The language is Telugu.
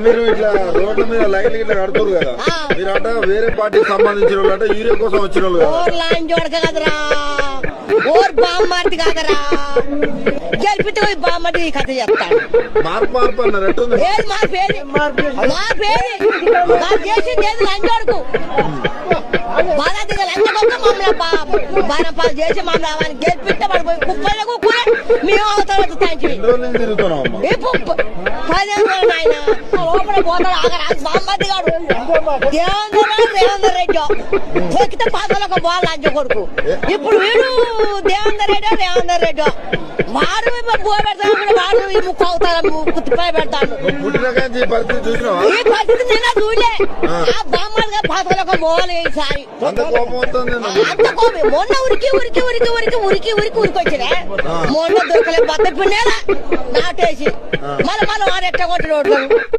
మీరు ఇట్లా రోడ్ల మీద లైన్లు ఇట్లా కడుతున్నారు కదా, మీరు అట వేరే పార్టీకి సంబంధించిన వాళ్ళు అంటే యూరియా కోసం వచ్చిన వాళ్ళు కదా. లైన్ చూడక కదరా, ఓర్ బామ్మర్ది కాదరా, గెలిపితే బామ్మర్ది కథ చెప్తాను. మార్పు మార్పు అన్నారు ఎట్టుంది? ఏది మార్పేది చేసింది ఏది లంచోడుకు బాగా దిగ లంచకొక్క మమ్మల్ని బాణపాలు చేసి మమ్మల్ని గెలిపిస్తే పడిపోయి కుప్పలకు కూడా మేము అవతల తిరుగుతున్నాం. 10 రోజులు ఆయన లోపల పోతాడు ఆగరా బామ్మర్ది గాడు దేవేందర్ రెడ్డి తొక్కితే పాతలకు బాగా లంచ కొడుకు. ఇప్పుడు వీడు దేవేందర్ రెడ్డి వాడు బో పెడతాడు, వాడు ఈ ముక్కు అవుతాడు కుత్తిపై పెడతాడు. ఈ పరిస్థితి నిన్న చూడలే ఆ బామ్మడిగా పాతలకు పోవాలి ఈసారి. అంత కోపం మొన్న ఉరికొచ్చినా మొన్న దొరకలే బద్ద పిన్నేలా నాటేసి మళ్ళీ మనం ఆరు ఎట్ట కొట్టిన